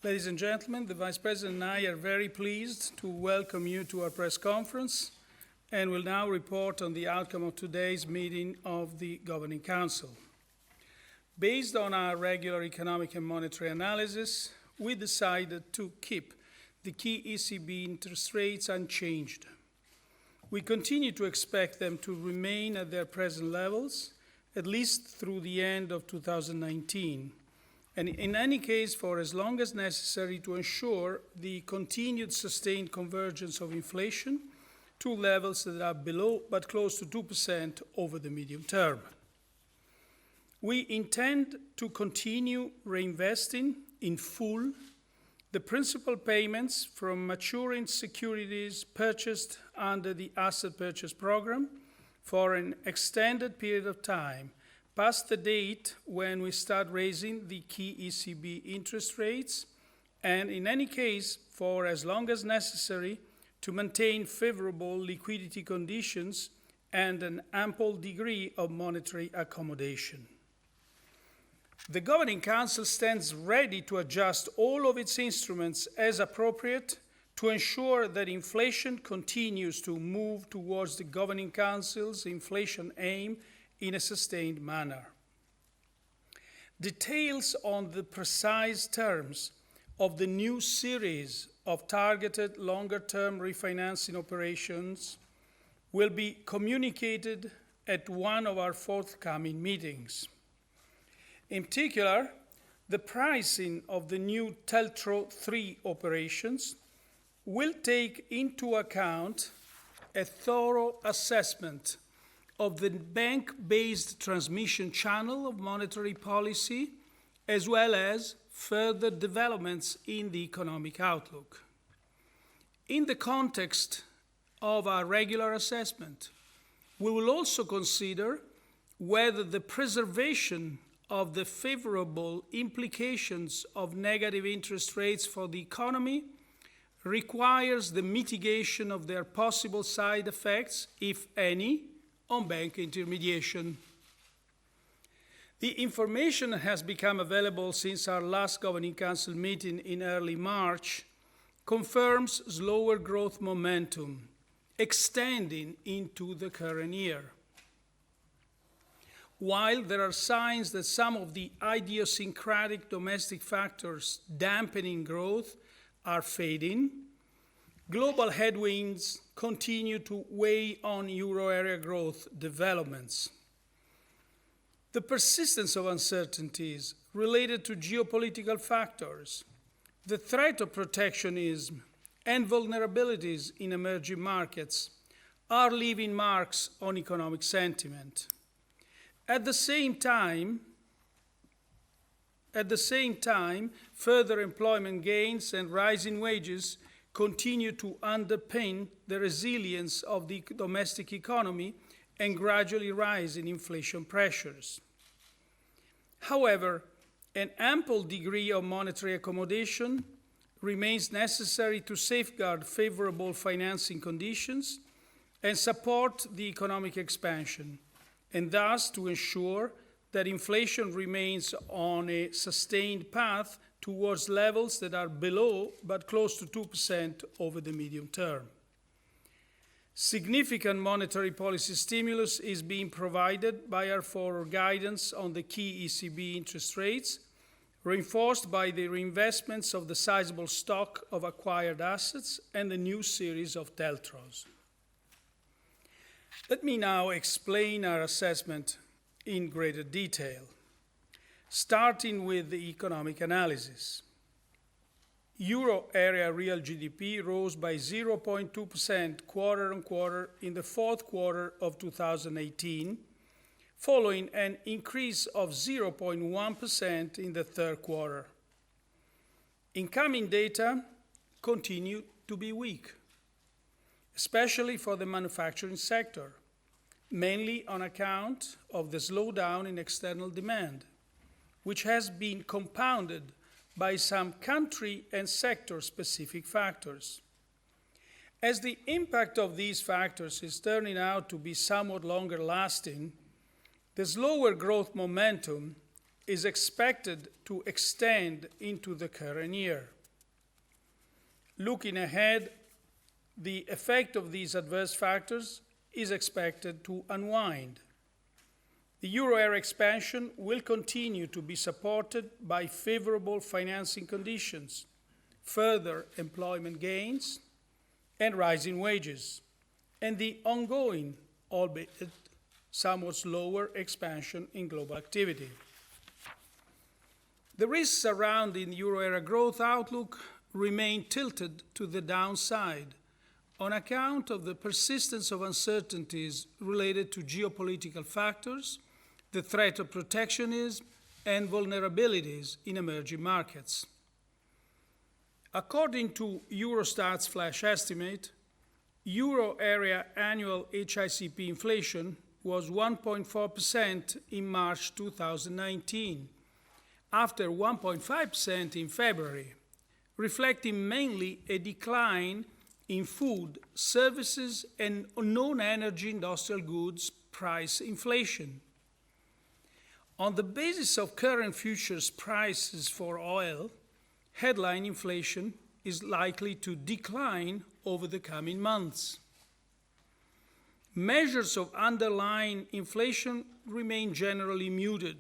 Ladies and gentlemen, the Vice President and I are very pleased to welcome you to our press conference and will now report on the outcome of today's meeting of the Governing Council. Based on our regular economic and monetary analysis, we decided to keep the key ECB interest rates unchanged. We continue to expect them to remain at their present levels, at least through the end of 2019. And in any case, for as long as necessary to ensure the continued sustained convergence of inflation to levels that are below but close to 2% over the medium term. We intend to continue reinvesting in full the principal payments from maturing securities purchased under the Asset Purchase Program for an extended period of time, past the date when we start raising the key ECB interest rates, and in any case, for as long as necessary to maintain favorable liquidity conditions and an ample degree of monetary accommodation. The Governing Council stands ready to adjust all of its instruments as appropriate to ensure that inflation continues to move towards the Governing Council's inflation aim in a sustained manner. Details on the precise terms of the new series of targeted longer-term refinancing operations will be communicated at one of our forthcoming meetings. In particular, the pricing of the new TLTRO III operations will take into account a thorough assessment of the bank-based transmission channel of monetary policy, as well as further developments in the economic outlook. In the context of our regular assessment, we will also consider whether the preservation of the favorable implications of negative interest rates for the economy requires the mitigation of their possible side effects, if any, on bank intermediation. The information that has become available since our last Governing Council meeting in early March confirms slower growth momentum extending into the current year. While there are signs that some of the idiosyncratic domestic factors dampening growth are fading, global headwinds continue to weigh on euro area growth developments. The persistence of uncertainties related to geopolitical factors, the threat of protectionism, and vulnerabilities in emerging markets are leaving marks on economic sentiment. At the same time, further employment gains and rising wages continue to underpin the resilience of the domestic economy and gradually rising inflation pressures. However, an ample degree of monetary accommodation remains necessary to safeguard favorable financing conditions and support the economic expansion, and thus to ensure that inflation remains on a sustained path towards levels that are below but close to 2% over the medium term. Significant monetary policy stimulus is being provided by our forward guidance on the key ECB interest rates, reinforced by the reinvestments of the sizable stock of acquired assets and the new series of TLTROs. Let me now explain our assessment in greater detail, starting with the economic analysis. Euro area real GDP rose by 0.2% quarter-on-quarter in the fourth quarter of 2018, following an increase of 0.1% in the third quarter. Incoming data continue to be weak, especially for the manufacturing sector, mainly on account of the slowdown in external demand, which has been compounded by some country and sector-specific factors. As the impact of these factors is turning out to be somewhat longer lasting, the slower growth momentum is expected to extend into the current year. Looking ahead, the effect of these adverse factors is expected to unwind. The euro area expansion will continue to be supported by favorable financing conditions, further employment gains, and rising wages, and the ongoing, albeit somewhat slower, expansion in global activity. The risks surrounding the euro area growth outlook remain tilted to the downside on account of the persistence of uncertainties related to geopolitical factors, the threat of protectionism, and vulnerabilities in emerging markets. According to Eurostat's flash estimate, euro area annual HICP inflation was 1.4% in March 2019, after 1.5% in February, reflecting mainly a decline in food, services, and non-energy industrial goods price inflation. On the basis of current futures prices for oil, headline inflation is likely to decline over the coming months. Measures of underlying inflation remain generally muted,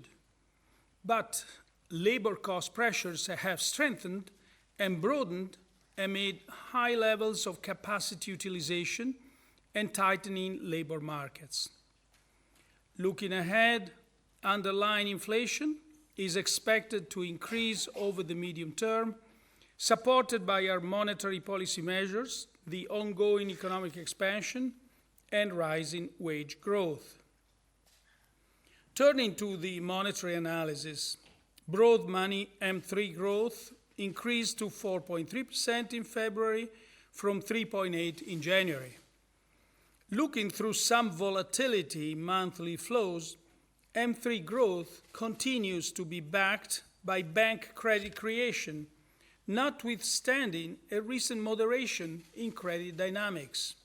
but labor cost pressures have strengthened and broadened amid high levels of capacity utilization and tightening labor markets. Looking ahead, underlying inflation is expected to increase over the medium term, supported by our monetary policy measures, the ongoing economic expansion, and rising wage growth. Turning to the monetary analysis, broad money M3 growth increased to 4.3% in February from 3.8% in January. Looking through some volatility in monthly flows, M3 growth continues to be backed by bank credit creation, notwithstanding a recent moderation in credit dynamics.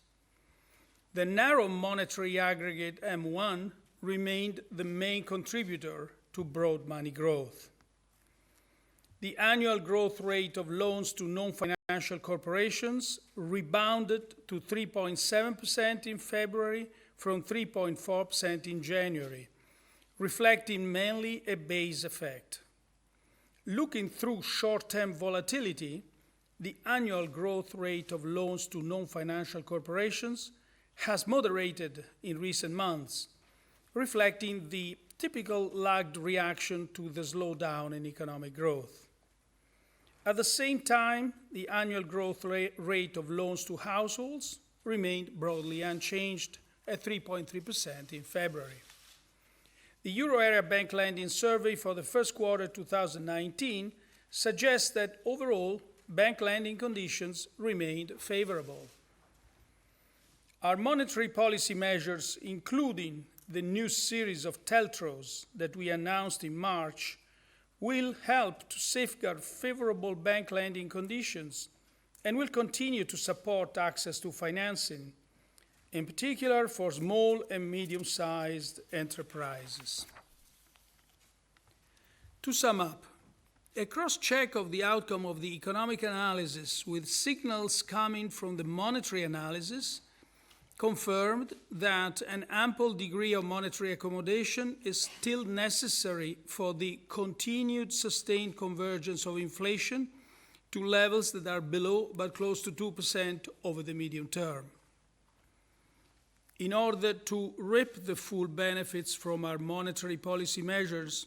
The narrow monetary aggregate M1 remained the main contributor to broad money growth. The annual growth rate of loans to non-financial corporations rebounded to 3.7% in February from 3.4% in January, reflecting mainly a base effect. Looking through short-term volatility, the annual growth rate of loans to non-financial corporations has moderated in recent months, reflecting the typical lagged reaction to the slowdown in economic growth. At the same time, the annual growth rate of loans to households remained broadly unchanged at 3.3% in February. The Euro Area Bank Lending Survey for the first quarter 2019 suggests that overall bank lending conditions remained favorable. Our monetary policy measures, including the new series of TLTROs that we announced in March, will help to safeguard favorable bank lending conditions and will continue to support access to financing, in particular for small and medium-sized enterprises. To sum up, a cross-check of the outcome of the economic analysis with signals coming from the monetary analysis confirmed that an ample degree of monetary accommodation is still necessary for the continued sustained convergence of inflation to levels that are below but close to 2% over the medium term. In order to reap the full benefits from our monetary policy measures,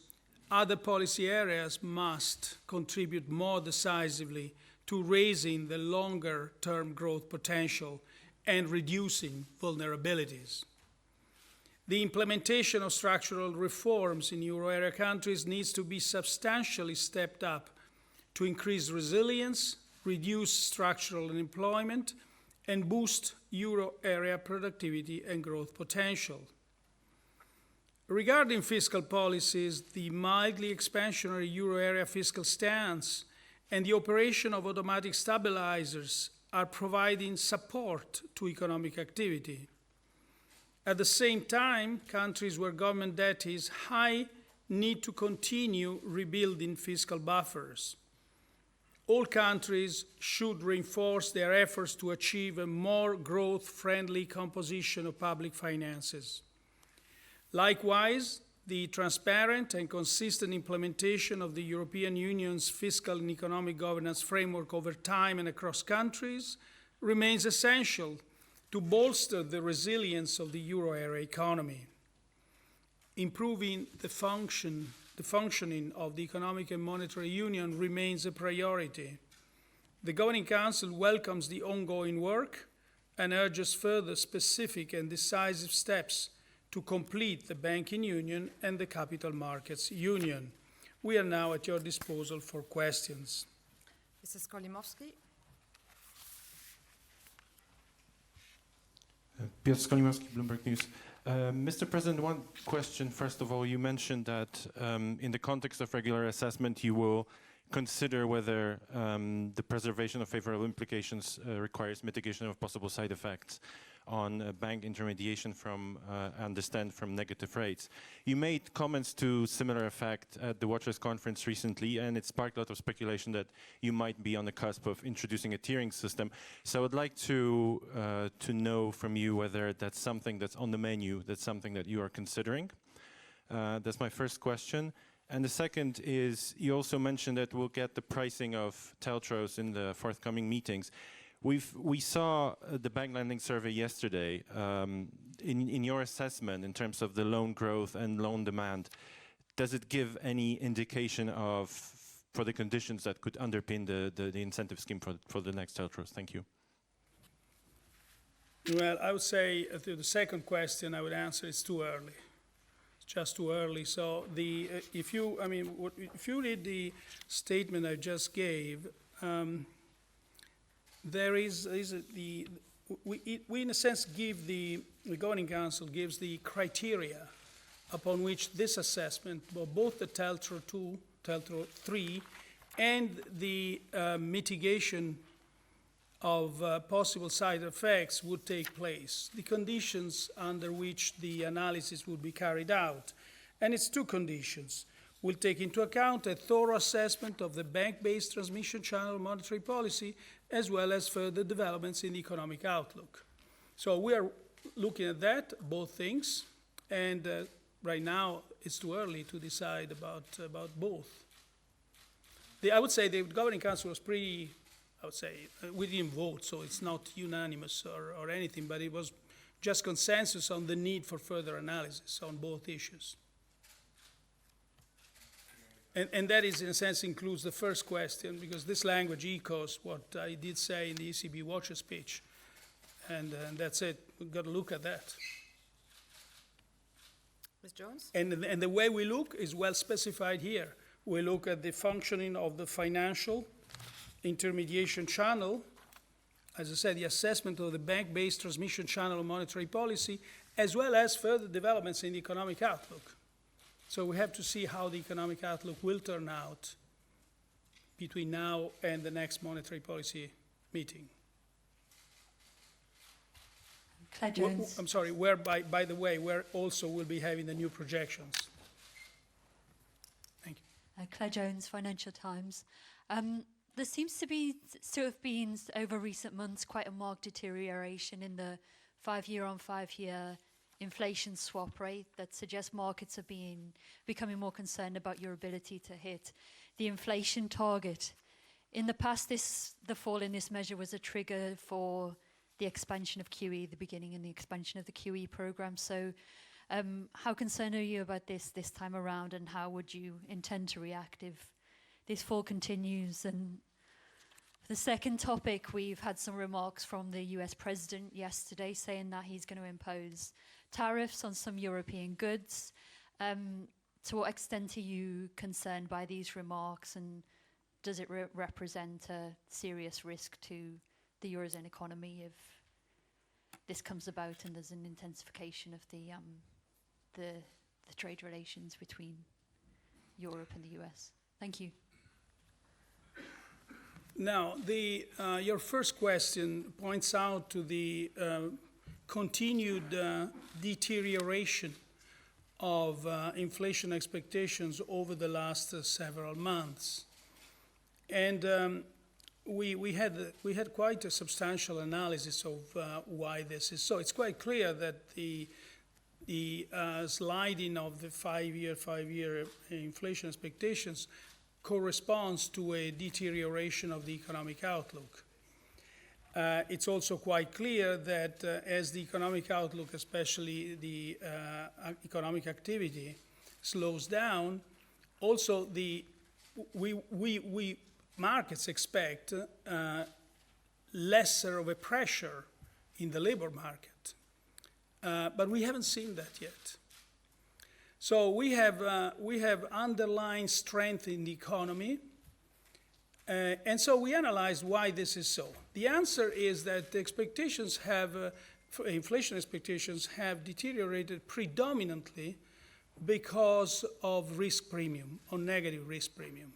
other policy areas must contribute more decisively to raising the longer-term growth potential and reducing vulnerabilities. The implementation of structural reforms in euro area countries needs to be substantially stepped up to increase resilience, reduce structural unemployment, and boost euro area productivity and growth potential. Regarding fiscal policies, the mildly expansionary euro area fiscal stance and the operation of automatic stabilizers are providing support to economic activity. At the same time, countries where government debt is high need to continue rebuilding fiscal buffers. All countries should reinforce their efforts to achieve a more growth-friendly composition of public finances. Likewise, the transparent and consistent implementation of the European Union's fiscal and economic governance framework over time and across countries remains essential to bolster the resilience of the euro area economy. Improving the functioning of the Economic and Monetary Union remains a priority. The Governing Council welcomes the ongoing work and urges further specific and decisive steps to complete the Banking Union and the Capital Markets Union. We are now at your disposal for questions. Mr. Skolimowski. Piotr Skolimowski, Bloomberg News. Mr. President, one question. First of all, you mentioned that in the context of regular assessment, you will consider whether the preservation of favorable implications requires mitigation of possible side effects on bank intermediation from, I understand, from negative rates. You made comments to similar effect at the Watchers Conference recently, and it sparked a lot of speculation that you might be on the cusp of introducing a tiering system. So I would like to know from you whether that's something that's on the menu, that's something that you are considering. That's my first question. And the second is, you also mentioned that we'll get the pricing of TLTROs in the forthcoming meetings. We saw the bank lending survey yesterday. In your assessment, in terms of the loan growth and loan demand, does it give any indication for the conditions that could underpin the incentive scheme for the next TLTROs? Thank you. Well, I would say to the second question, I would answer it's too early. It's just too early. So if you read the statement I just gave. We in a sense give the Governing Council gives the criteria upon which this assessment, both the TLTRO 2, TLTRO 3, and the mitigation of possible side effects would take place, the conditions under which the analysis would be carried out. And it's two conditions. We'll take into account a thorough assessment of the bank-based transmission channel monetary policy, as well as further developments in the economic outlook. So we are looking at that, both things, and right now it's too early to decide about both. I would say the Governing Council was pretty, we didn't vote, so it's not unanimous or anything, but it was just consensus on the need for further analysis on both issues. And that is, in a sense, includes the first question, because this language echoes what I did say in the ECB Watcher speech. And that's it. We've got to look at that. Ms. Jones? And the way we look is well specified here. We look at the functioning of the financial intermediation channel, as I said, the assessment of the bank-based transmission channel of monetary policy, as well as further developments in the economic outlook. So we have to see how the economic outlook will turn out between now and the next monetary policy meeting. Claire Jones. I'm sorry, where, by the way, where also we'll be having the new projections. Thank you. Claire Jones, Financial Times. There seems to have been, over recent months, quite a marked deterioration in the 5-year on 5-year inflation swap rate that suggests markets are becoming more concerned about your ability to hit the inflation target. In the past, the fall in this measure was a trigger for the expansion of QE, the beginning and the expansion of the QE program. So how concerned are you about this time around, and how would you intend to react if this fall continues? And the second topic, we've had some remarks from the US president yesterday saying that he's going to impose tariffs on some European goods. To what extent are you concerned by these remarks, and does it represent a serious risk to the Eurozone economy if this comes about and there's an intensification of the trade relations between Europe and the US? Thank you. Now, your first question points out to the continued deterioration of inflation expectations over the last several months. And we had quite a substantial analysis of why this is so. It's quite clear that the sliding of the five-year inflation expectations corresponds to a deterioration of the economic outlook. It's also quite clear that as the economic outlook, especially the economic activity, slows down, also we markets expect lesser of a pressure in the labor market. But we haven't seen that yet. So we have underlying strength in the economy, and so we analyzed why this is so. The answer is that the expectations inflation expectations have deteriorated predominantly because of risk premium, or negative risk premium.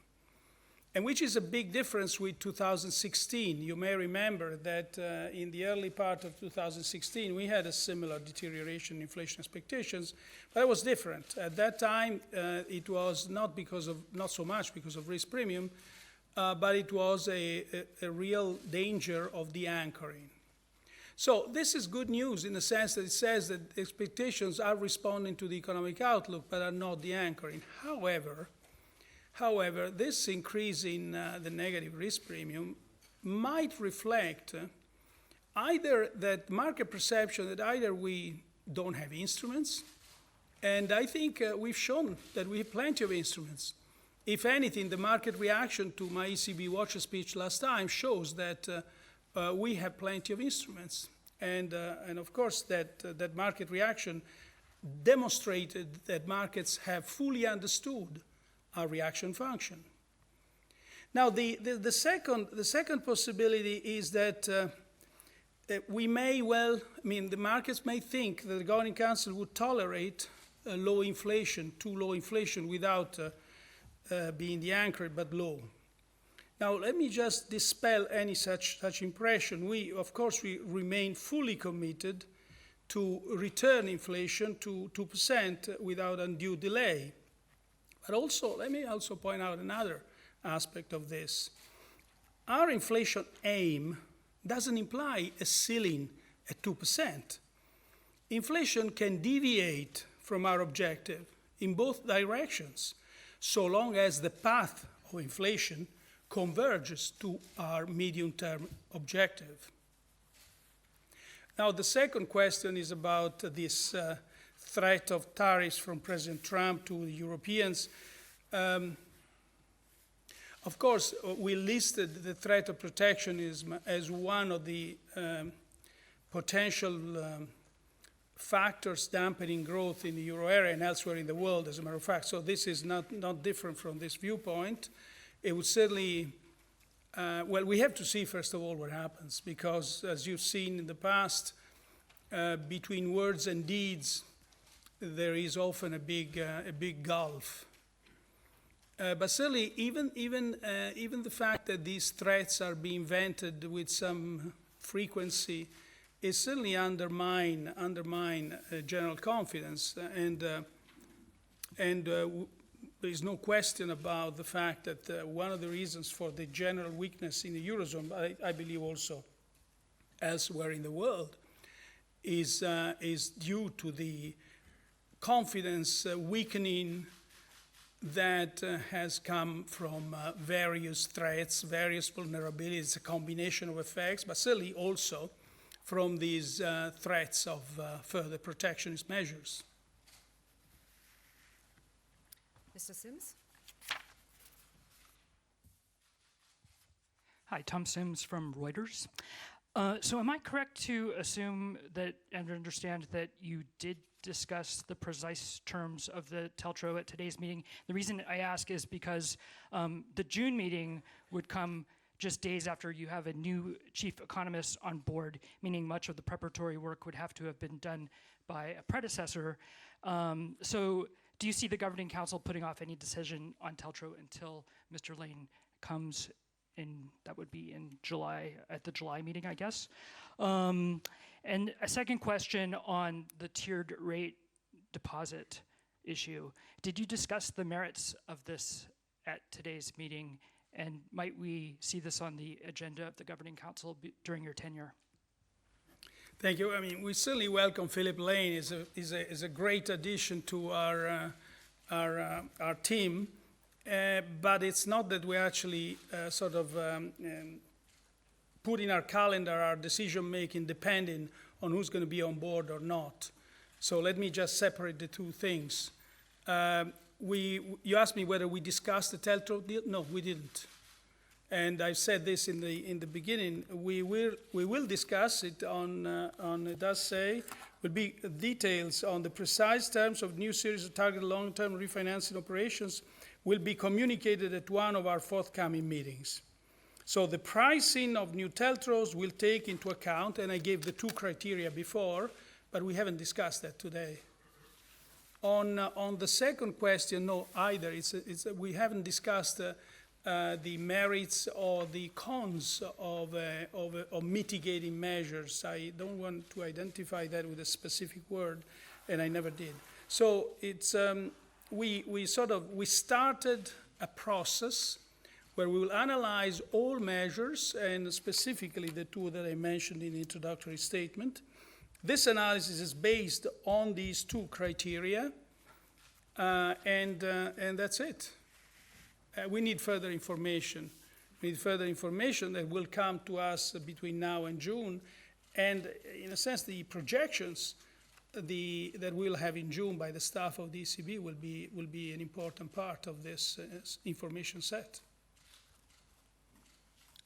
And which is a big difference with 2016. You may remember that in the early part of 2016, we had a similar deterioration in inflation expectations, but it was different. At that time, it was not so much because of risk premium, but it was a real danger of the anchoring. So this is good news in the sense that it says that expectations are responding to the economic outlook, but are not the anchoring. However, this increase in the negative risk premium might reflect either that market perception that either we don't have instruments, and I think we've shown that we have plenty of instruments. If anything, the market reaction to my ECB watcher speech last time shows that we have plenty of instruments. And of course, that market reaction demonstrated that markets have fully understood our reaction function. Now, the second possibility is that we may well, the markets may think that the Governing Council would tolerate low inflation, too low inflation, without being the anchor, but low. Now, let me just dispel any such impression. Of course, we remain fully committed to return inflation to 2% without undue delay. But also, let me also point out another aspect of this. Our inflation aim doesn't imply a ceiling at 2%. Inflation can deviate from our objective in both directions, so long as the path of inflation converges to our medium-term objective. Now, the second question is about this threat of tariffs from President Trump to the Europeans. Of course, we listed the threat of protectionism as one of the potential factors dampening growth in the euro area and elsewhere in the world, as a matter of fact. So this is not different from this viewpoint. It would certainly, we have to see, first of all, what happens, because as you've seen in the past, between words and deeds, there is often a big gulf. But certainly, even the fact that these threats are being vented with some frequency is certainly undermine general confidence, and there is no question about the fact that one of the reasons for the general weakness in the Eurozone, I believe also elsewhere in the world, is due to the confidence weakening that has come from various threats, various vulnerabilities, a combination of effects, but certainly also from these threats of further protectionist measures. Mr. Sims? Hi, Tom Sims from Reuters. So am I correct to assume that and understand that you did discuss the precise terms of the TLTRO at today's meeting? The reason I ask is because the June meeting would come just days after you have a new chief economist on board, meaning much of the preparatory work would have to have been done by a predecessor. So do you see the Governing Council putting off any decision on TLTRO until Mr. Lane comes in? That would be in July, at the July meeting, I guess. And a second question on the tiered rate deposit issue. Did you discuss the merits of this at today's meeting, and might we see this on the agenda of the Governing Council during your tenure? Thank you. I mean, we certainly welcome Philip Lane. Is a great addition to our team, but it's not that we actually put in our calendar our decision making depending on who's going to be on board or not. So let me just separate the two things. You asked me whether we discussed the TLTRO deal. No, we didn't. And I said this in the beginning. We will discuss it on. It does say will be details on the precise terms of new series of targeted long-term refinancing operations will be communicated at one of our forthcoming meetings. So the pricing of new TLTROs will take into account, and I gave the two criteria before, but we haven't discussed that today. On the second question, no, either. We haven't discussed the merits or the cons of mitigating measures. I don't want to identify that with a specific word, and I never did. So it's we started a process where we will analyze all measures, and specifically the two that I mentioned in the introductory statement. This analysis is based on these two criteria, and that's it. We need further information. We need further information that will come to us between now and June, and in a sense, the projections that we'll have in June by the staff of the ECB will be an important part of this information set.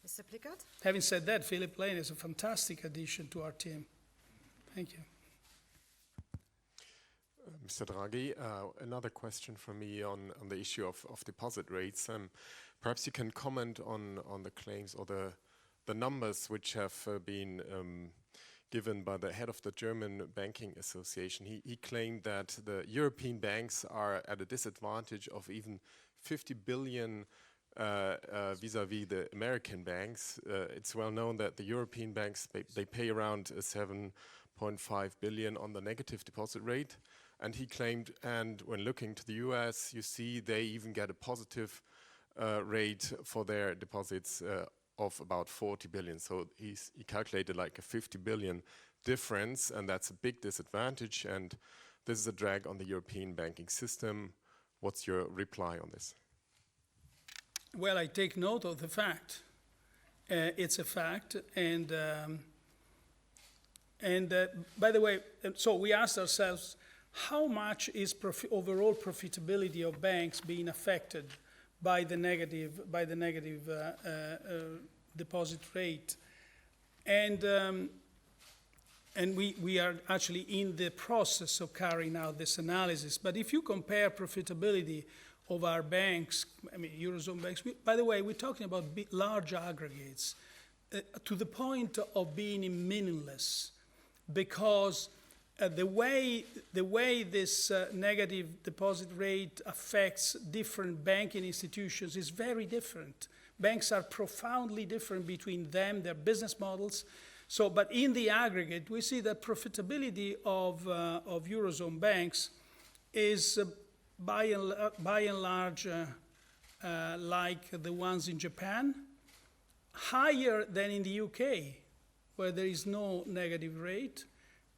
Mr. Plickert? Having said that, Philip Lane is a fantastic addition to our team. Thank you. Mr. Draghi, another question from me on the issue of deposit rates. Perhaps you can comment on the claims or the numbers which have been given by the head of the German Banking Association. He claimed that the European banks are at a disadvantage of even 50 billion vis-a-vis the American banks. It's well known that the European banks, they pay around 7.5 billion on the negative deposit rate. And he claimed, and when looking to the US, you see they even get a positive rate for their deposits of about 40 billion. So he calculated like a 50 billion difference, and that's a big disadvantage. And this is a drag on the European banking system. What's your reply on this? Well, I take note of the fact. It's a fact, and by the way, so we asked ourselves, how much is overall profitability of banks being affected by the negative deposit rate? And we are actually in the process of carrying out this analysis. But if you compare profitability of our banks, I mean, Eurozone banks, by the way, we're talking about large aggregates to the point of being meaningless, because the way this negative deposit rate affects different banking institutions is very different. Banks are profoundly different between them, their business models. So, but in the aggregate, we see that profitability of Eurozone banks is by and large like the ones in Japan, higher than in the UK, where there is no negative rate,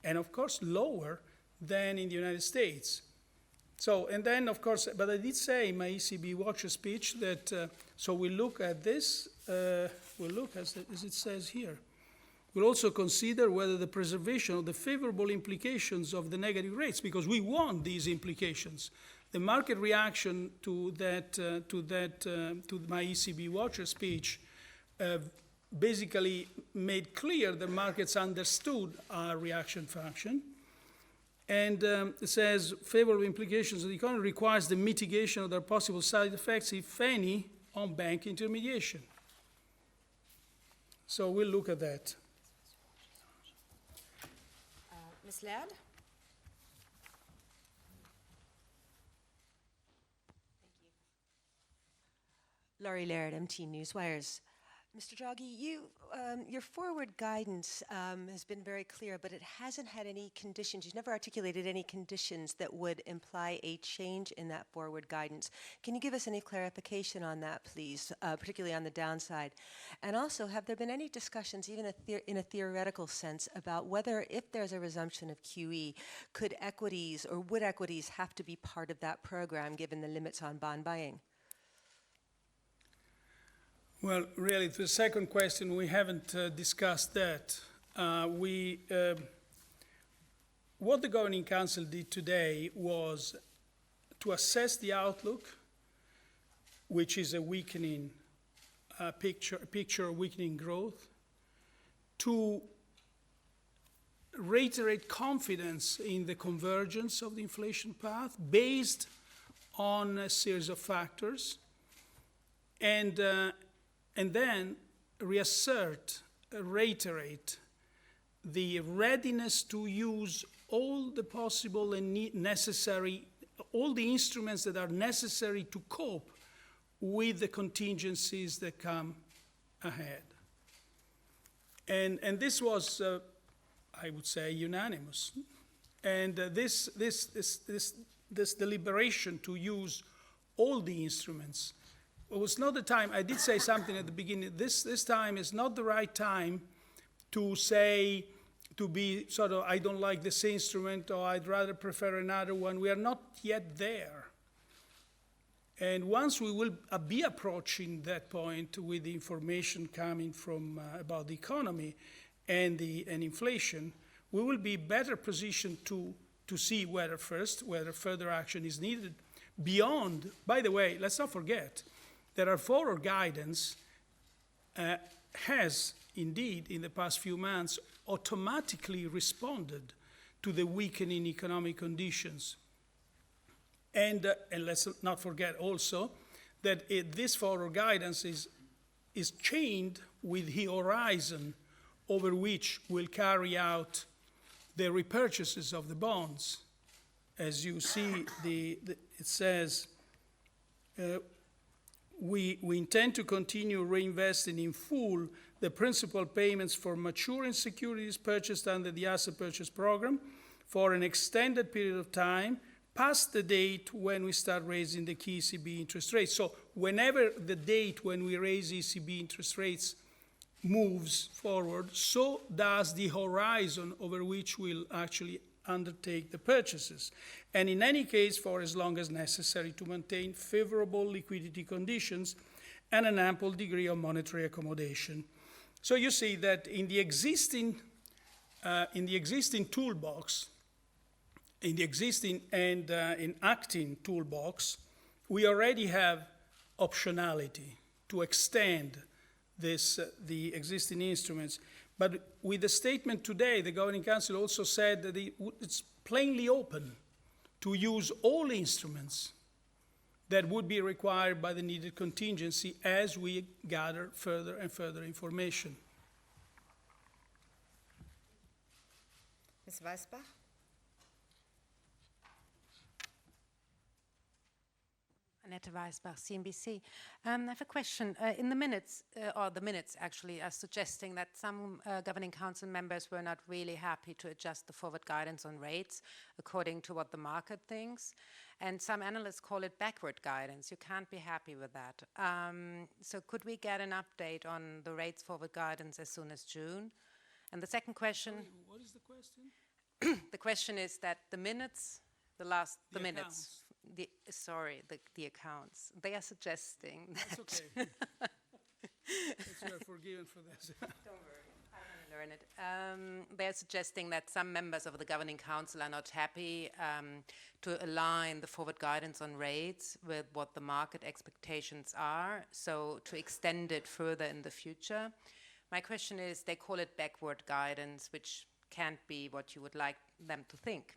and of course lower than in the United States. So, and then of course, but I did say in my ECB Watcher speech that, so we look at this, we'll look as it says here. We'll also consider whether the preservation of the favorable implications of the negative rates, because we want these implications. The market reaction to my ECB Watcher speech basically made clear the markets understood our reaction function. And it says favorable implications of the economy requires the mitigation of their possible side effects, if any, on bank intermediation. So we'll look at that. Ms. Laird? Laurie Laird, MT Newswires. Mr. Draghi, your forward guidance has been very clear, but it hasn't had any conditions. You've never articulated any conditions that would imply a change in that forward guidance. Can you give us any clarification on that, please, particularly on the downside? And also, have there been any discussions, even in a theoretical sense, about whether, if there's a resumption of QE, could equities or would equities have to be part of that program, given the limits on bond buying? Well, really, the second question, we haven't discussed that. What the Governing Council did today was to assess the outlook, which is a weakening picture of weakening growth, to reiterate confidence in the convergence of the inflation path based on a series of factors, and then reiterate the readiness to use all the possible and necessary, all the instruments that are necessary to cope with the contingencies that come ahead. And this was, I would say, unanimous. And this deliberation to use all the instruments, it was not the time. I did say something at the beginning. This time is not the right time to say, to be sort of, I don't like this instrument, or I'd rather prefer another one. We are not yet there. And once we will be approaching that point with the information coming from about the economy and inflation, we will be better positioned to see whether further action is needed beyond. By the way, let's not forget, that our forward guidance has indeed, in the past few months, automatically responded to the weakening economic conditions. And let's not forget also that this forward guidance is chained with the horizon over which we'll carry out the repurchases of the bonds. As you see, it says, we intend to continue reinvesting in full the principal payments for maturing securities purchased under the asset purchase program for an extended period of time, past the date when we start raising the key ECB interest rates. So whenever the date when we raise ECB interest rates moves forward, so does the horizon over which we'll actually undertake the purchases. And in any case, for as long as necessary to maintain favorable liquidity conditions and an ample degree of monetary accommodation. So you see that in the existing toolbox, in the existing and enacting toolbox, we already have optionality to extend the existing instruments. But with the statement today, the Governing Council also said that it's plainly open to use all instruments that would be required by the needed contingency as we gather further and further information. Ms. Weisbach? Annette Weisbach, CNBC. I have a question. In the minutes, or the minutes actually, are suggesting that some Governing Council members were not really happy to adjust the forward guidance on rates according to what the market thinks. And some analysts call it backward guidance. You can't be happy with that. So could we get an update on the rates forward guidance as soon as June? And the second question... Sorry, what is the question? The question is that the minutes, the minutes... The accounts. They are suggesting that... That's okay. You are forgiven for this. Don't worry, I will learn it. They are suggesting that some members of the Governing Council are not happy to align the forward guidance on rates with what the market expectations are, so to extend it further in the future. My question is, they call it backward guidance, which can't be what you would like them to think.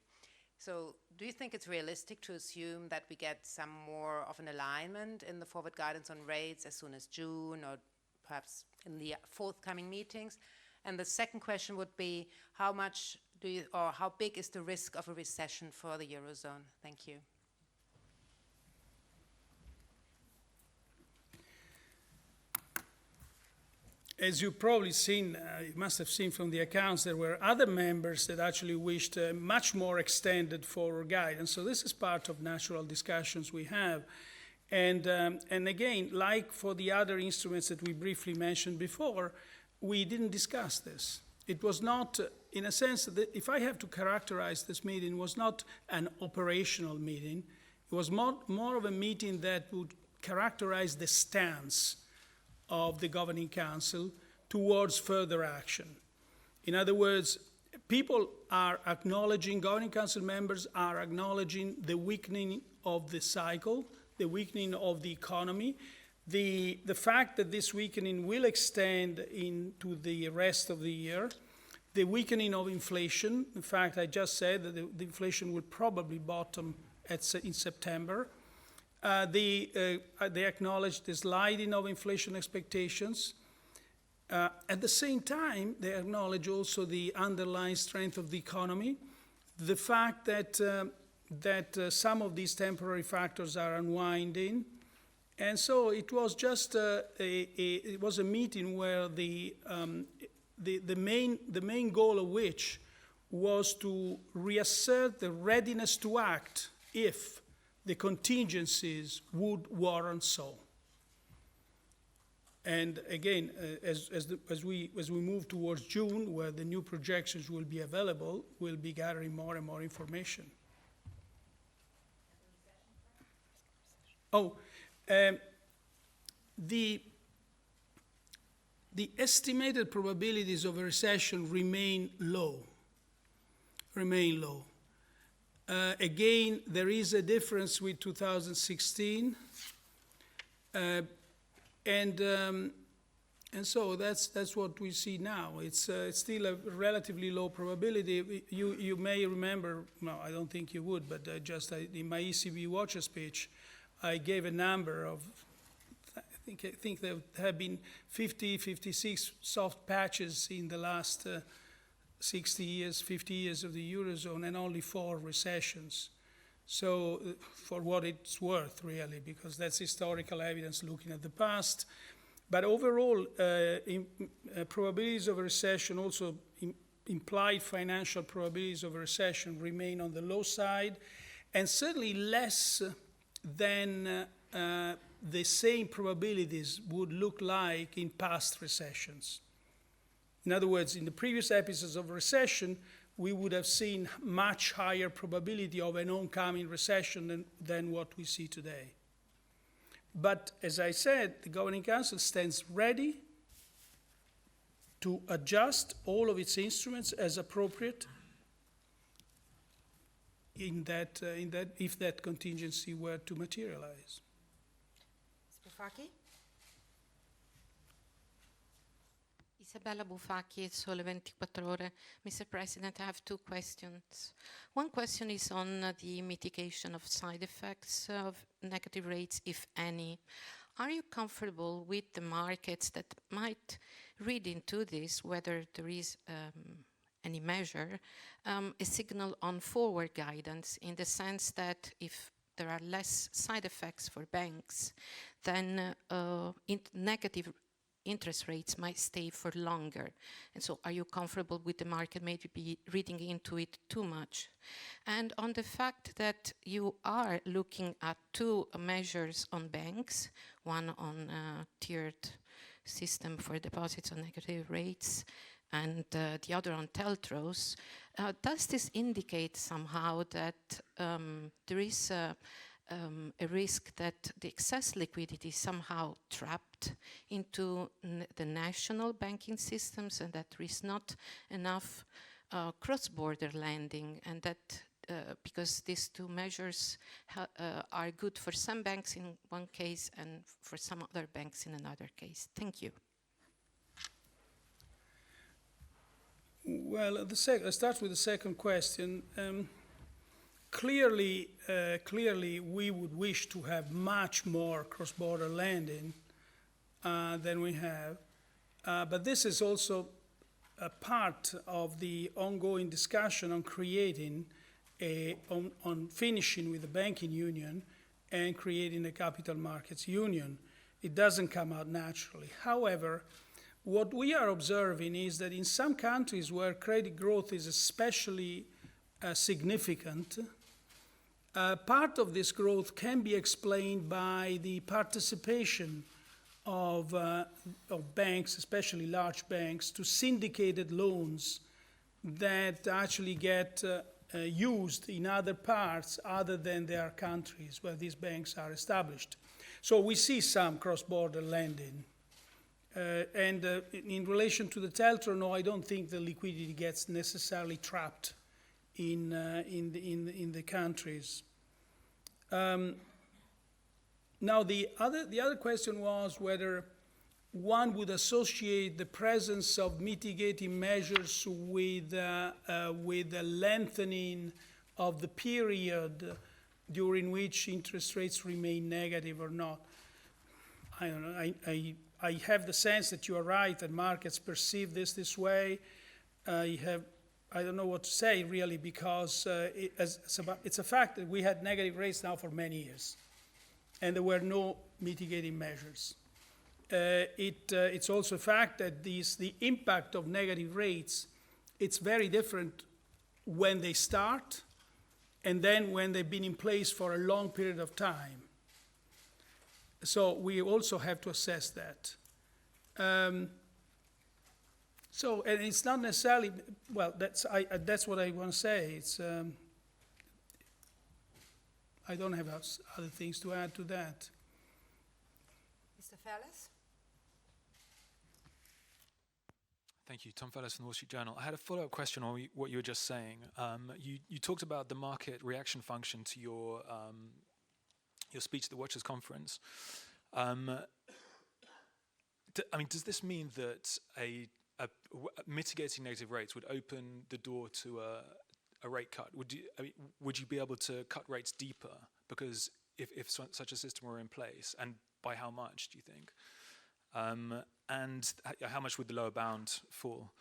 So do you think it's realistic to assume that we get some more of an alignment in the forward guidance on rates as soon as June, or perhaps in the forthcoming meetings? And the second question would be, how much do you, or how big is the risk of a recession for the Eurozone? Thank you. as you've probably seen, you must have seen from the accounts, there were other members that actually wished much more extended forward guidance. So this is part of natural discussions we have. And again, like for the other instruments that we briefly mentioned before, we didn't discuss this. It was not, in a sense, that if I have to characterize this meeting, it was not an operational meeting. It was more of a meeting that would characterize the stance of the Governing Council towards further action. In other words, people are acknowledging, Governing Council members are acknowledging the weakening of the cycle, the weakening of the economy, the fact that this weakening will extend into the rest of the year, the weakening of inflation. In fact, I just said that the inflation will probably bottom in September. They acknowledge the sliding of inflation expectations. At the same time, they acknowledge also the underlying strength of the economy, the fact that some of these temporary factors are unwinding. And so it was just it was a meeting where the main goal of which was to reassert the readiness to act if the contingencies would warrant so. And again, as we move towards June, where the new projections will be available, we'll be gathering more and more information. Oh, the estimated probabilities of a recession remain low. Again, there is a difference with 2016, and so that's what we see now. It's still a relatively low probability. You may remember, no, I don't think you would, but in my ECB Watcher speech, I gave a number of, I think there have been 56 soft patches in the last 50 years of the Eurozone, and only 4 recessions. So for what it's worth, really, because that's historical evidence looking at the past. But overall, probabilities of a recession, also implied financial probabilities of a recession, remain on the low side, and certainly less than the same probabilities would look like in past recessions. In other words, in the previous episodes of recession, we would have seen much higher probability of an oncoming recession than what we see today. But as I said, the Governing Council stands ready to adjust all of its instruments as appropriate in that if that contingency were to materialize. Bufacchi? Isabella Bufacchi, Sole 24 Ore. Mr. President, I have 2 questions. One question is on the mitigation of side effects of negative rates, if any. Are you comfortable with the markets that might read into this, whether there is any measure, a signal on forward guidance, in the sense that if there are less side effects for banks, then negative interest rates might stay for longer? And so are you comfortable with the market maybe be reading into it too much? And on the fact that you are looking at 2 measures on banks, one on tiered system for deposits on negative rates, and the other on TLTROs, does this indicate somehow that there is a risk that the excess liquidity is somehow trapped into the national banking systems, and that there is not enough cross-border lending, and that because these 2 measures are good for some banks in one case and for some other banks in another case? Thank you. Well, let's start with the second question. Clearly, we would wish to have much more cross-border lending than we have, but this is also a part of the ongoing discussion on creating on finishing with the banking union and creating a capital markets union. It doesn't come out naturally. However, what we are observing is that in some countries where credit growth is especially significant, part of this growth can be explained by the participation of banks, especially large banks, to syndicated loans that actually get used in other parts other than their countries where these banks are established. So we see some cross-border lending. And in relation to the TLTRO, no, I don't think the liquidity gets necessarily trapped in the countries. Now, the other question was whether one would associate the presence of mitigating measures with the lengthening of the period during which interest rates remain negative or not. I don't know. I have the sense that you are right, that markets perceive this way. I don't know what to say, really, because it's a fact that we had negative rates now for many years, and there were no mitigating measures. It's also a fact that the impact of negative rates, it's very different when they start and then when they've been in place for a long period of time. So we also have to assess that. And it's not necessarily, well, that's what I want to say. It's, I don't have other things to add to that. Mr. Fellis? Thank you. Tom Fellis from the Wall Street Journal. I had a follow-up question on what you were just saying. You talked about the market reaction function to your speech at the Watchers Conference. I mean, does this mean that mitigating negative rates would open the door to a rate cut? Would you be able to cut rates deeper? Because if such a system were in place, and by how much do you think? And how much would the lower bound fall?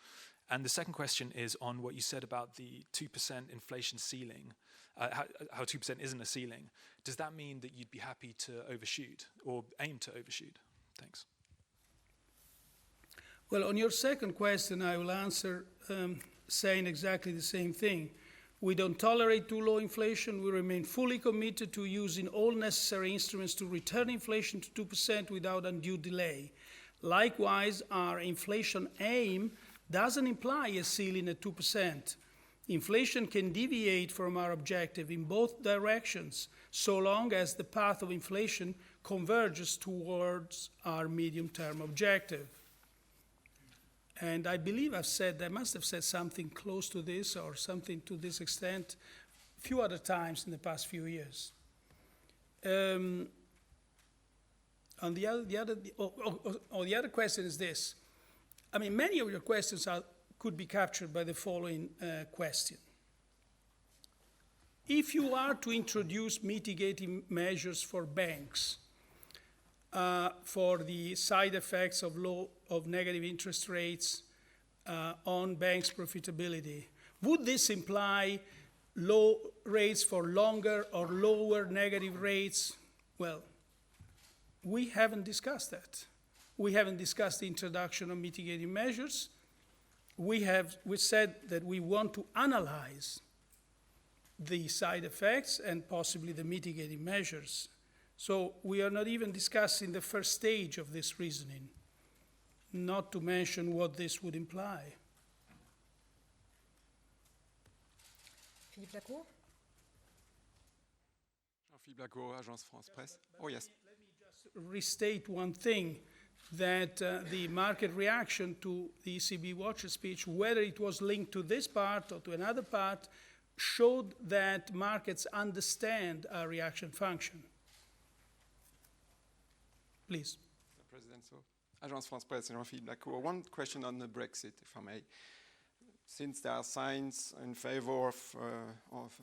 And the second question is on what you said about the 2% inflation ceiling, how 2% isn't a ceiling. Does that mean that you'd be happy to overshoot or aim to overshoot? Thanks. Well, on your second question, I will answer saying exactly the same thing. We don't tolerate too low inflation. We remain fully committed to using all necessary instruments to return inflation to 2% without undue delay. Likewise, our inflation aim doesn't imply a ceiling at 2%. Inflation can deviate from our objective in both directions, so long as the path of inflation converges towards our medium-term objective. And I believe I must have said something close to this or something to this extent a few other times in the past few years. On the other question is this. I mean, many of your questions could be captured by the following question. If you are to introduce mitigating measures for banks, for the side effects of negative interest rates on banks' profitability, would this imply low rates for longer or lower negative rates? Well, we haven't discussed that. We haven't discussed the introduction of mitigating measures. We said that we want to analyze the side effects and possibly the mitigating measures. So we are not even discussing the first stage of this reasoning, not to mention what this would imply. Philippe Lacour? Jean-Philippe Lacour, Agence France Presse. Oh, yes. Let me just restate one thing, that the market reaction to the ECB Watcher speech, whether it was linked to this part or to another part, showed that markets understand our reaction function. Please. Mr. President, so Agence France Presse, Jean-Philippe Lacour. One question on the Brexit, if I may. Since there are signs in favor of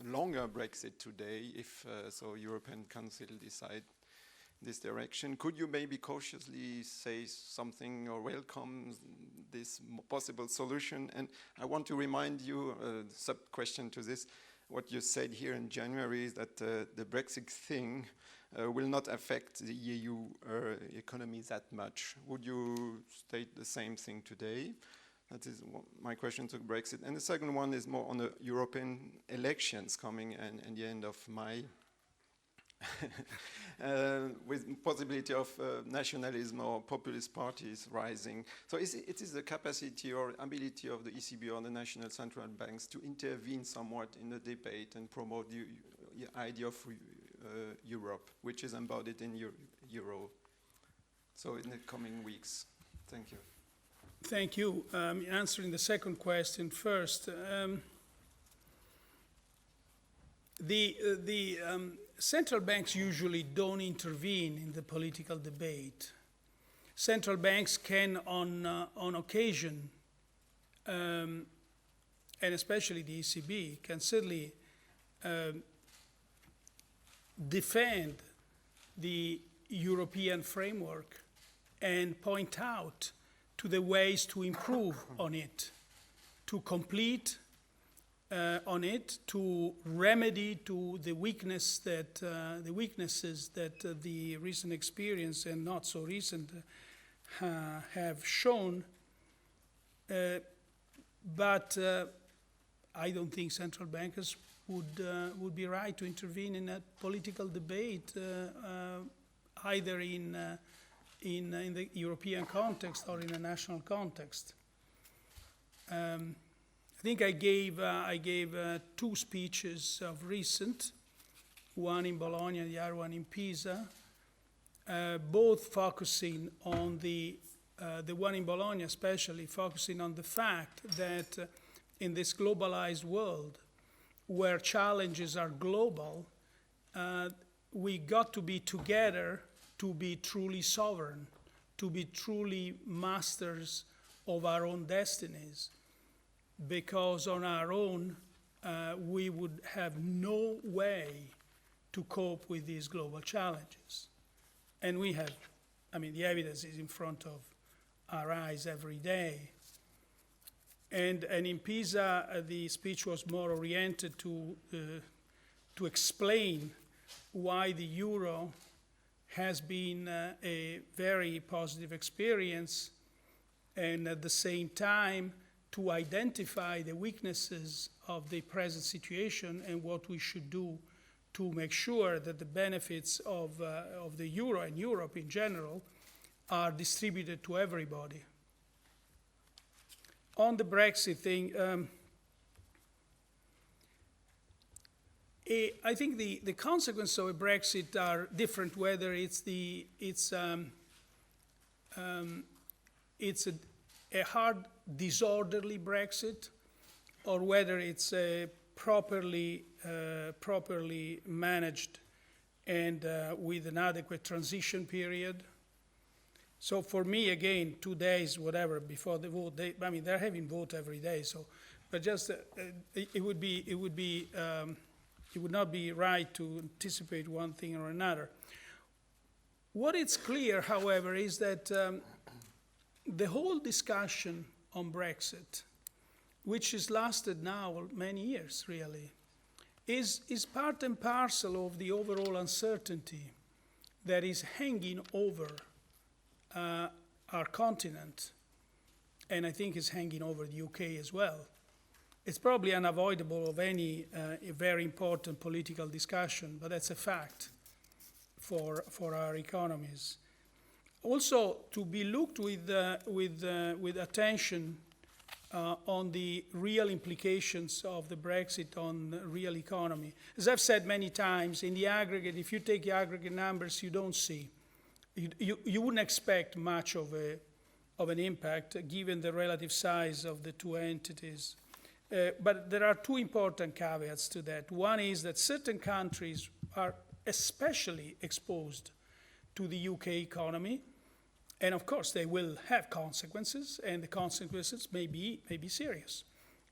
a longer Brexit today, if so European Council decide this direction, could you maybe cautiously say something or welcome this possible solution? And I want to remind you, sub-question to this, what you said here in January is that the Brexit thing will not affect the EU economy that much. Would you state the same thing today? That is my question to Brexit. And the second one is more on the European elections coming in the end of May. With possibility of nationalism or populist parties rising. So it is the capacity or ability of the ECB or the national central banks to intervene somewhat in the debate and promote the idea of Europe, which is embodied in Euro. So in the coming weeks. Thank you. Thank you. Answering the second question first. Central banks usually don't intervene in the political debate. Central banks can, on occasion, and especially the ECB, can certainly defend the European framework and point out to the ways to improve on it, to complete on it, to remedy to the weaknesses that the recent experience and not so recent have shown. But I don't think central bankers would be right to intervene in a political debate, either in the European context or in a national context. I think I gave two speeches of recent, one in Bologna and the other one in Pisa, both focusing on the one in Bologna especially focusing on the fact that in this globalized world where challenges are global, we got to be together to be truly sovereign, to be truly masters of our own destinies. Because on our own, we would have no way to cope with these global challenges. And we have, the evidence is in front of our eyes every day. And in Pisa, the speech was more oriented to explain why the euro has been a very positive experience, and at the same time, to identify the weaknesses of the present situation and what we should do to make sure that the benefits of the euro and Europe in general are distributed to everybody. On the Brexit thing, I think the consequences of a Brexit are different, whether it's a hard, disorderly Brexit, or whether it's a properly managed and with an adequate transition period. So for me, again, 2 days, whatever, before the vote, they're having vote every day. So, but just it would not be right to anticipate one thing or another. What is clear, however, is that the whole discussion on Brexit, which has lasted now many years, really, is part and parcel of the overall uncertainty that is hanging over our continent, and I think is hanging over the UK as well. It's probably unavoidable of any very important political discussion, but that's a fact for our economies. Also, to be looked with attention on the real implications of the Brexit on the real economy. As I've said many times, in the aggregate, if you take the aggregate numbers, you don't see. You wouldn't expect much of an impact given the relative size of the two entities. But there are two important caveats to that. One is that certain countries are especially exposed to the UK economy, and of course they will have consequences, and the consequences may be serious.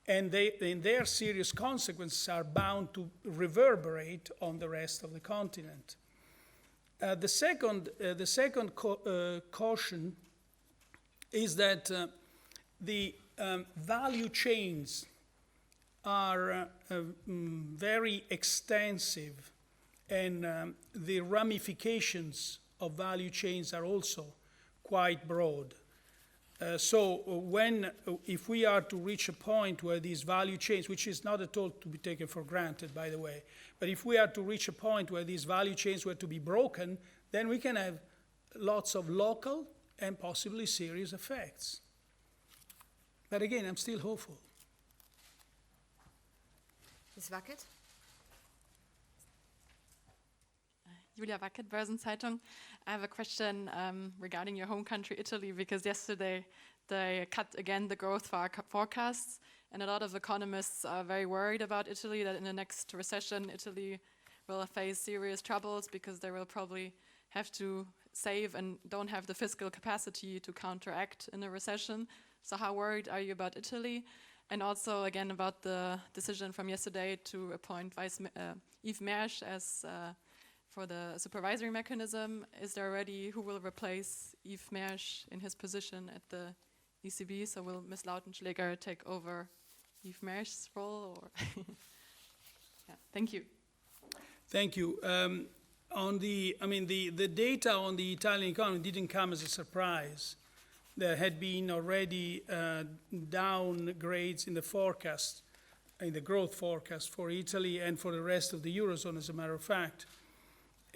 And their serious consequences are bound to reverberate on the rest of the continent. The second caution is that the value chains are very extensive, and the ramifications of value chains are also quite broad. If we are to reach a point where these value chains, which is not at all to be taken for granted, by the way, but if we are to reach a point where these value chains were to be broken, then we can have lots of local and possibly serious effects. But again, I'm still hopeful. Ms. Wackett? Julia Wackett, Börsenzeitung. I have a question regarding your home country, Italy, because yesterday they cut again the growth forecasts, and a lot of economists are very worried about Italy, that in the next recession, Italy will face serious troubles because they will probably have to save and don't have the fiscal capacity to counteract in a recession. So how worried are you about Italy? And also, again, about the decision from yesterday to appoint Yves Mersch as for the supervisory mechanism. Is there already who will replace Yves Mersch in his position at the ECB? So will Ms. Lautenschläger take over Yves Mersch's role? Or yeah, thank you. Thank you. The data on the Italian economy didn't come as a surprise. There had been already downgrades in the forecast, in the growth forecast for Italy and for the rest of the Eurozone, as a matter of fact.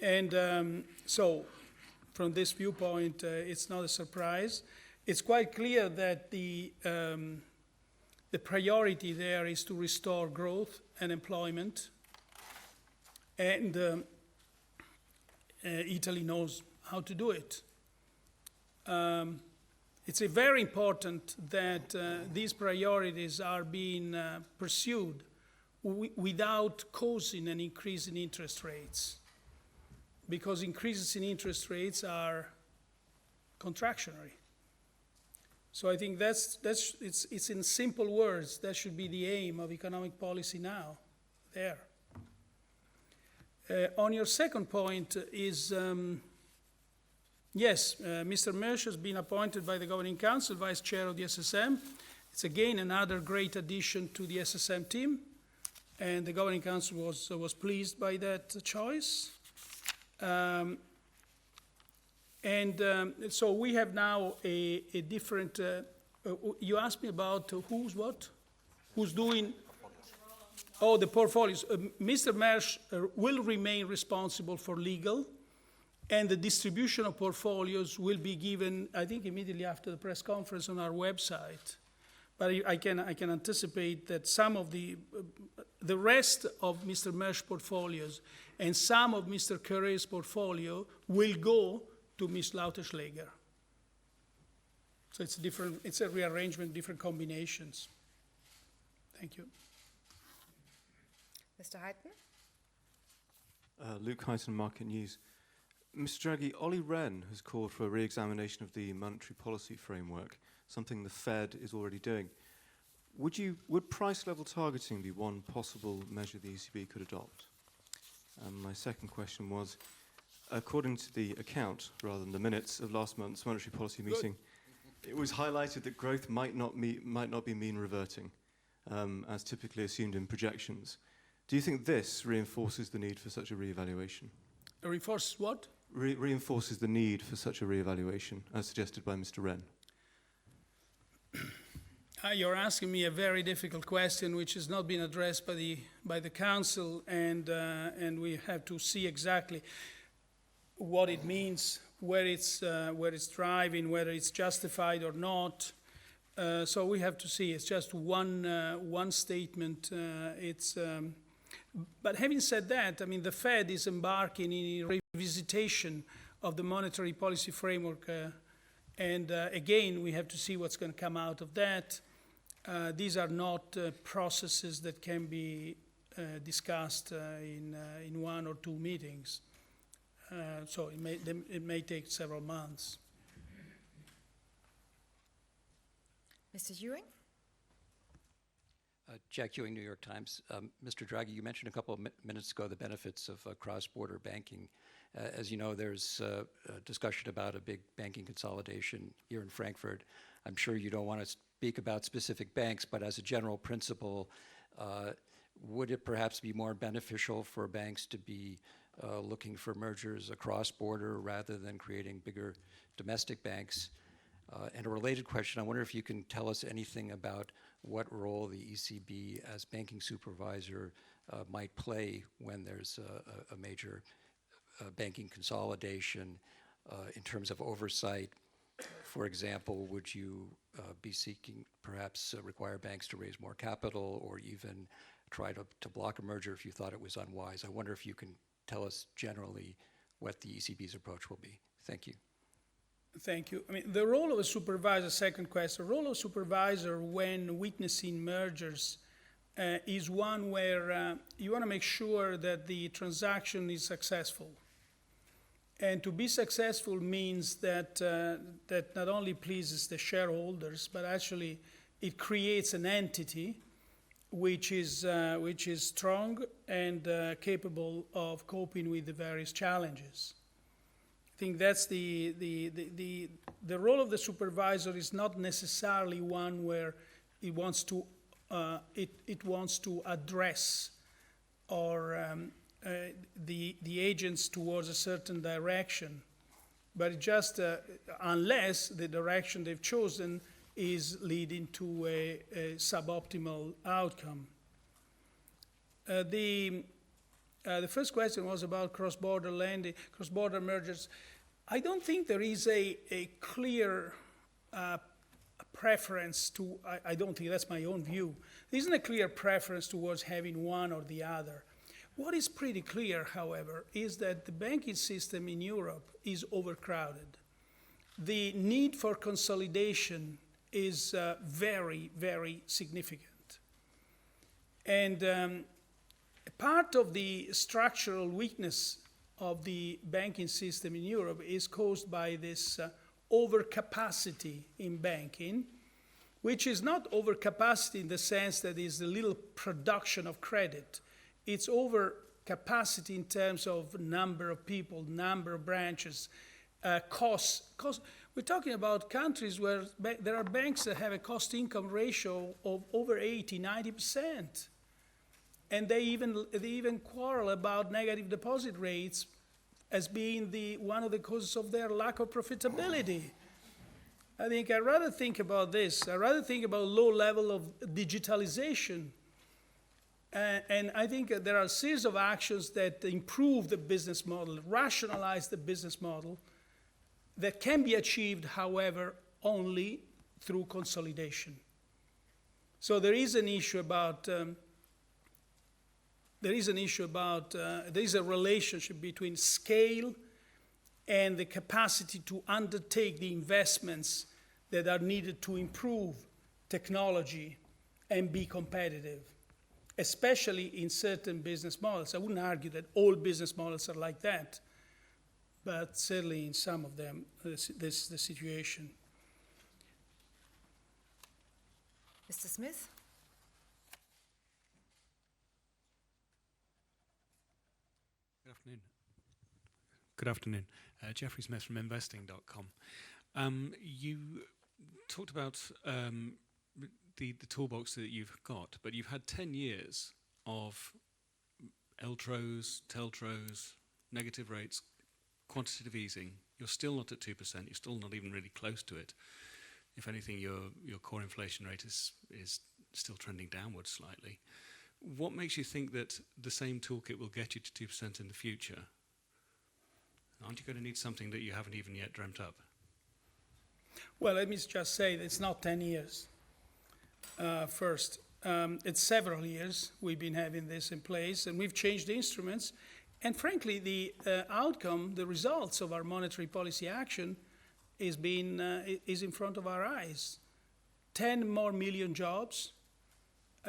And so, from this viewpoint, it's not a surprise. It's quite clear that the priority there is to restore growth and employment. And Italy knows how to do it. It's very important that these priorities are being pursued without causing an increase in interest rates, because increases in interest rates are contractionary. So I think it's in simple words, that should be the aim of economic policy now, there. On your second point is, yes, Mr. Mersch has been appointed by the Governing Council, Vice Chair of the SSM. It's again another great addition to the SSM team, and the Governing Council was pleased by that choice. So we have now a different, you asked me about who's what? Who's doing? Oh, the portfolios. Mr. Mersch will remain responsible for legal, and the distribution of portfolios will be given, I think, immediately after the press conference on our website. But I can anticipate that some of the rest of Mr. Mersch's portfolios and some of Mr. Curré's portfolio will go to Ms. Lautenschläger. So it's a rearrangement, different combinations. Thank you. Mr. Heitman? Luke Heighton, Market News. Mr. Draghi, Olli Rehn has called for a re-examination of the monetary policy framework, something the Fed is already doing. Would price level targeting be one possible measure the ECB could adopt? My second question was, according to the account, rather than the minutes of last month's monetary policy meeting, it was highlighted that growth might not be mean reverting, as typically assumed in projections. Do you think this reinforces the need for such a re-evaluation? Reinforces what? Reinforces the need for such a re-evaluation, as suggested by Mr. Rehn. You're asking me a very difficult question, which has not been addressed by the Council, and we have to see exactly what it means, where it's driving, whether it's justified or not. So we have to see. It's just one statement. But having said that, I mean, the Fed is embarking in a revisitation of the monetary policy framework, and again, we have to see what's going to come out of that. These are not processes that can be discussed in one or two meetings. So it may take several months. Mr. Ewing? Jack Ewing, New York Times. Mr. Draghi, you mentioned a couple of minutes ago the benefits of cross-border banking. As you know, there's a discussion about a big banking consolidation here in Frankfurt. I'm sure you don't want to speak about specific banks, but as a general principle, Would it perhaps be more beneficial for banks to be looking for mergers across border rather than creating bigger domestic banks? And a related question, I wonder if you can tell us anything about what role the ECB as banking supervisor might play when there's a major banking consolidation in terms of oversight. For example, would you be seeking, perhaps require banks to raise more capital or even try to block a merger if you thought it was unwise? I wonder if you can tell us generally what the ECB's approach will be. Thank you. Thank you. I mean, the role of a supervisor, second question, the role of a supervisor when witnessing mergers is one where you want to make sure that the transaction is successful. And to be successful means that that not only pleases the shareholders, but actually it creates an entity which is strong and capable of coping with the various challenges. I think that's the role of the supervisor is not necessarily one where it wants to address or the agents towards a certain direction, but it just unless the direction they've chosen is leading to a suboptimal outcome. The first question was about cross-border lending, cross-border mergers. I don't think there is a clear preference to, I don't think that's my own view. There isn't a clear preference towards having one or the other. What is pretty clear, however, is that the banking system in Europe is overcrowded. The need for consolidation is very, very significant. And part of the structural weakness of the banking system in Europe is caused by this overcapacity in banking, which is not overcapacity in the sense that it's a little production of credit. It's overcapacity in terms of number of people, number of branches, costs. We're talking about countries where there are banks that have a cost-income ratio of over 80, 90%. And they even quarrel about negative deposit rates as being one of the causes of their lack of profitability. I think I'd rather think about this. I'd rather think about low level of digitalization. And I think there are a series of actions that improve the business model, rationalize the business model, that can be achieved, however, only through consolidation. So there is an issue about there is a relationship between scale and the capacity to undertake the investments that are needed to improve technology and be competitive, especially in certain business models. I wouldn't argue that all business models are like that, but certainly in some of them, this is the situation. Mr. Smith? Good afternoon. Jeffrey Smith from investing.com. You talked about the toolbox that you've got, but you've had 10 years of LTROs, TLTROs, negative rates, quantitative easing. You're still not at 2%. You're still not even really close to it. If anything, your core inflation rate is still trending downwards slightly. What makes you think that the same toolkit will get you to 2% in the future? Aren't you going to need something that you haven't even yet dreamt up? Well, let me just say that it's not 10 years. First, it's several years we've been having this in place, and we've changed the instruments. And frankly, the outcome, the results of our monetary policy action is in front of our eyes. 10 more million jobs.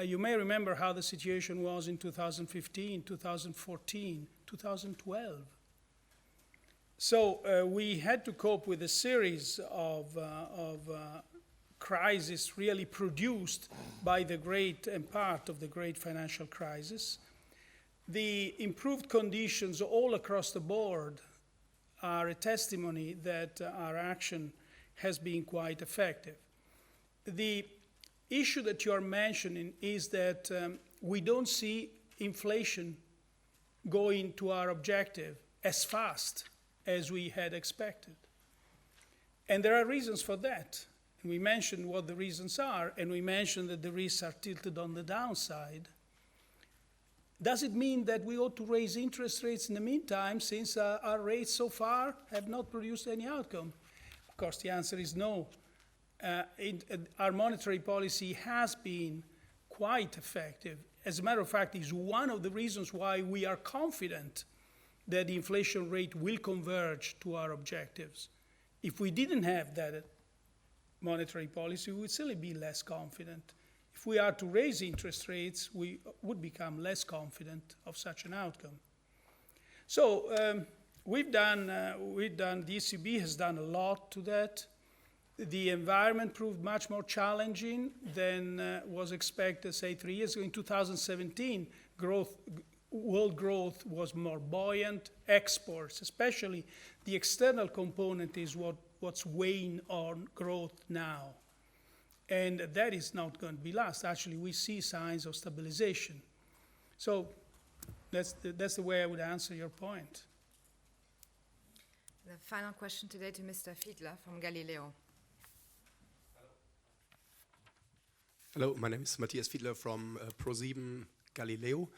You may remember how the situation was in 2015, 2014, 2012. So we had to cope with a series of crises really produced by the great and part of the great financial crisis. The improved conditions all across the board are a testimony that our action has been quite effective. The issue that you are mentioning is that we don't see inflation going to our objective as fast as we had expected. And there are reasons for that. And we mentioned what the reasons are, and we mentioned that the risks are tilted on the downside. Does it mean that we ought to raise interest rates in the meantime, since our rates so far have not produced any outcome? Of course, the answer is no. Our monetary policy has been quite effective. As a matter of fact, it's one of the reasons why we are confident that the inflation rate will converge to our objectives. If we didn't have that monetary policy, we would still be less confident. If we are to raise interest rates, we would become less confident of such an outcome. So the ECB has done a lot to that. The environment proved much more challenging than was expected, say, 3 years ago. In 2017, world growth was more buoyant. Exports, especially the external component, is what's weighing on growth now. And that is not going to be lost. Actually, we see signs of stabilization. So that's the way I would answer your point. The final question today to Mr. Fiedler from Galileo. Hello, my name is Matthias Fiedler from ProSieben Galileo.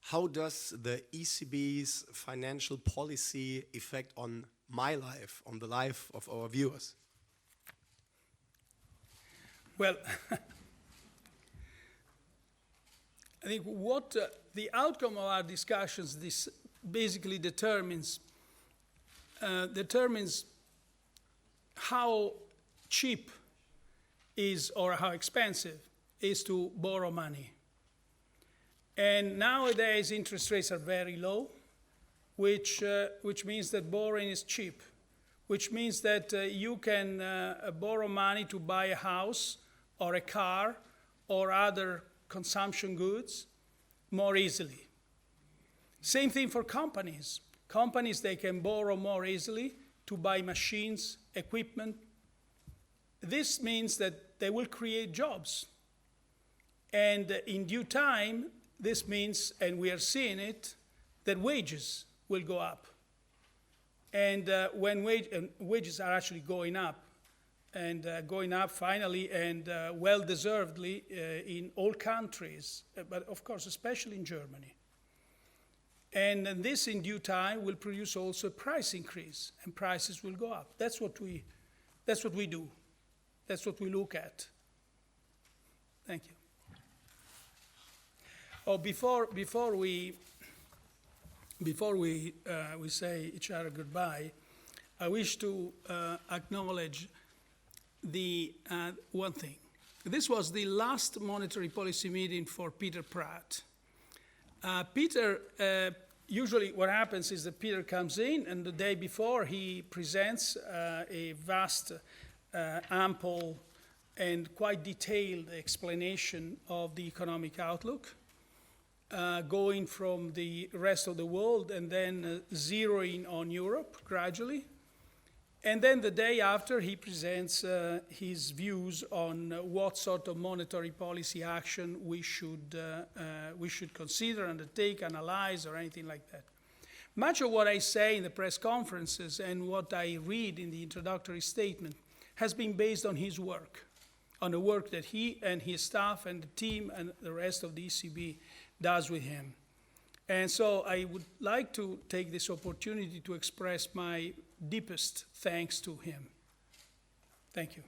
How does the ECB's financial policy affect on my life, on the life of our viewers? Well, I think what the outcome of our discussions this basically determines how cheap is, or how expensive is, to borrow money. And nowadays interest rates are very low, which means that borrowing is cheap, which means that you can borrow money to buy a house or a car or other consumption goods more easily. Same thing for companies. Companies, they can borrow more easily to buy machines, equipment. This means that they will create jobs. And in due time, this means, and we are seeing it, that wages will go up. And when wages are actually going up, and going up finally, and well-deservedly in all countries, but of course especially in Germany. And this in due time will produce also a price increase, and prices will go up. That's what we do. That's what we look at. Thank you. Oh, before we say each other goodbye, I wish to acknowledge the one thing. This was the last monetary policy meeting for Peter Pratt. Peter, usually what happens is that Peter comes in, and the day before he presents a vast, ample, and quite detailed explanation of the economic outlook, going from the rest of the world and then zeroing on Europe gradually. And then the day after, he presents his views on what sort of monetary policy action we should consider, undertake, analyze, or anything like that. Much of what I say in the press conferences and what I read in the introductory statement has been based on his work, on the work that he and his staff and the team and the rest of the ECB does with him. And so I would like to take this opportunity to express my deepest thanks to him. Thank you.